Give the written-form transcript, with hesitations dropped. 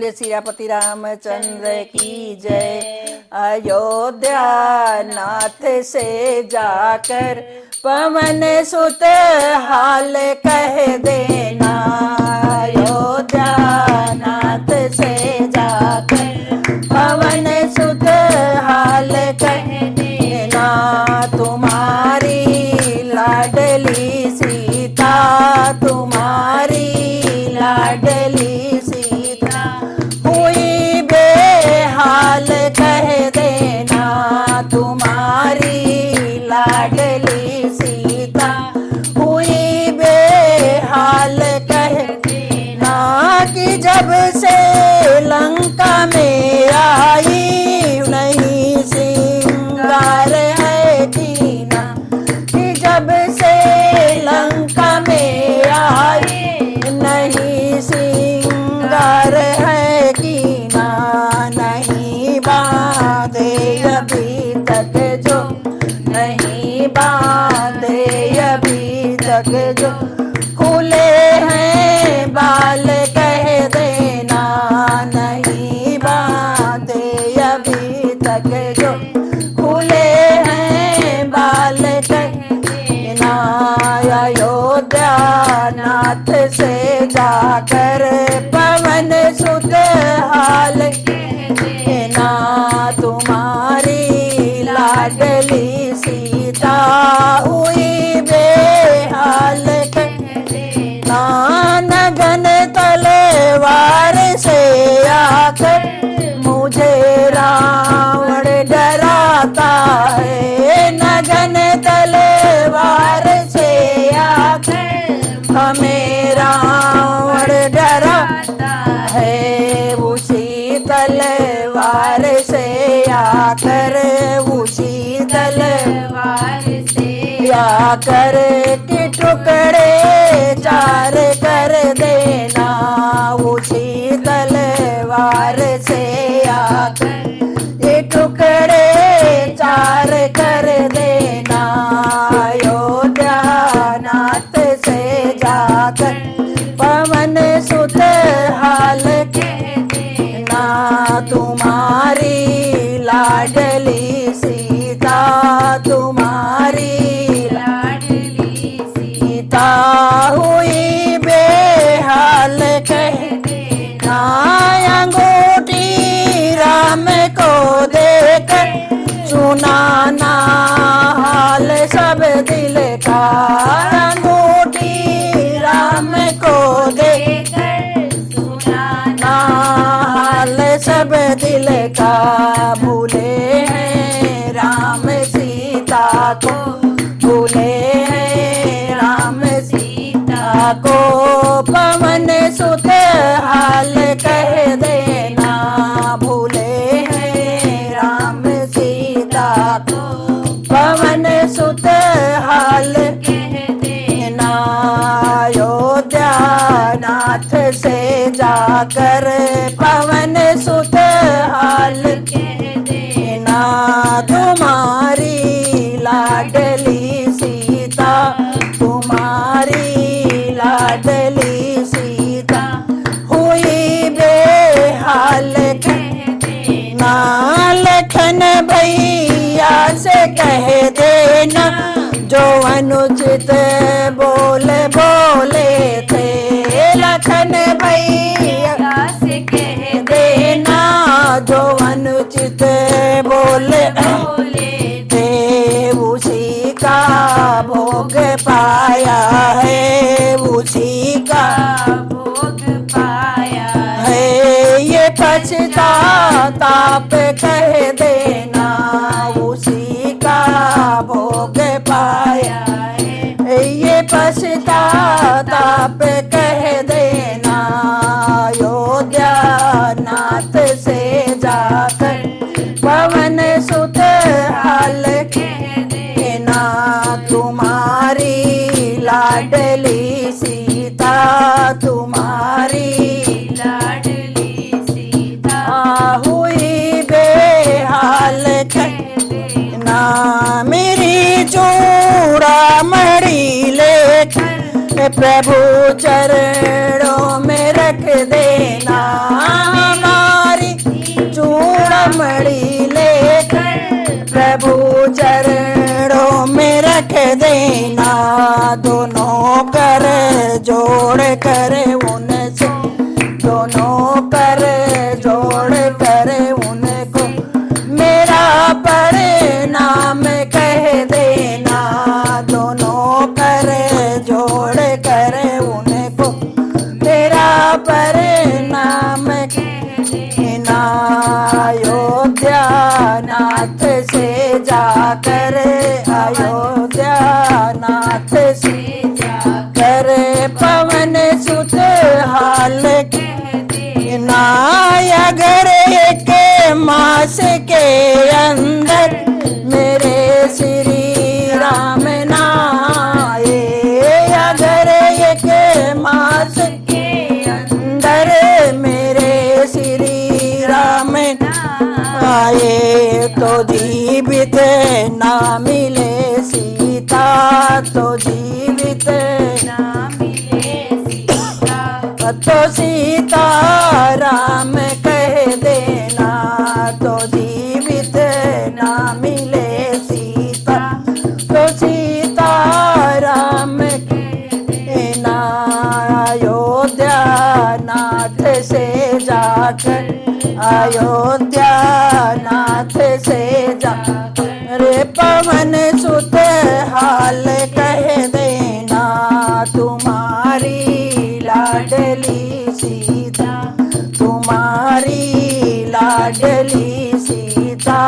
बोलिए सियापति रामचंद्र की जय। अयोध्या नाथ से जाकर पवन सुत हाल कह देना। अयोध्या नाथ से जाकर पवन सुत हाल कह देना। तुम्हारी लाडली सीता, तुम्हारी लाडली सीता हुई बेहाल कह देना। तुम्हारी लाडली सीता हुई बेहाल कह देना। कि जब से लंका में आई नहीं सिंगार है कीना। कि जब से लंका में आई नहीं सिंगार है कीना। नहीं बांधे अभी तक जो, नहीं बांधे अभी तक जो खुले हैं बाल कह देना। नहीं बांधे अभी तक जो खुले हैं बाल कह देना। अयोध्या नाथ से जाकर पवन सुत हाल कह देना। तुम्हारी लाडली सीता हुई बेहाल कह देना। नगन तलवार से आकर मुझे रावण डराता है। नगन तलवार से आकर हमें रावण डराता है। उसी तलवार से आकर, उसी तलवार से आकर के टुकड़े चार कर देना। उसी तलवार से आकर ये टुकड़े चार कर देना। अयोध्या नाथ से जाकर पवन सुत हाल कह देना। तुम्हारी लाडली सीता, तुम्हारी लाडली सीता हुई बेहाल कह देना। अंगूठी राम को देकर सुनाना हाल सब दिल का। अंगूठी राम को देकर सुनाना हाल सब दिल का। भूले हैं राम सीता को, भूले हैं राम सीता को पवन सुत हाल कह देना। भूले हैं राम सीता को पवन सुत हाल कह देना। अयोध्या नाथ से जाकर पवन सुत हाल कह देना। तुम्हारी लाडली सीता, तुम्हारी लाडली सीता हुई बेहाल कह देना। लखन भैया से कह देना जो अनुचित बोल बोले थे। लखन भैया से कह देना जो अनुचित बोले थे। उसी का भोग पाया है, उसी का भोग पाया है। ये पछताताप कह देना उसी का भोग पाया है। ये पछताताप कह देना। अयोध्या नाथ से जाकर पवन सुत हाल कह देना। तुम्हारी लाडली सीता, तुम्हारी लाडली सीता हुई बेहाल कह देना। मेरी चूड़ामणि लेकर प्रभु चरणों में रख देना। जोड़ कर उनसे, दोनों कर जोड़ कर उनको मेरा परिणाम कह देना। दोनों कर जोड़ कर उनको मेरा परिणाम कह देना। अयोध्या नाथ से जाकर, अयोध्या नाथ से जाकर पवन सुत हाल कह देना। अगर एक मास के अंदर मेरे श्री राम ना आए, अगर एक मास के अंदर मेरे श्री राम आए, तो जीवित ना मिले सीता, तो जीवित ना मिले सीता, तो सीता राम कह देना। तो जीवित ना मिले सीता, तो सीता राम कह देना। अयोध्या नाथ से जाकर, अयोध्या नाथ से जाकर रे पवन सुत हाल कह देना। तुम्हारी लाडली सीता, तुम्हारी लाडली सीता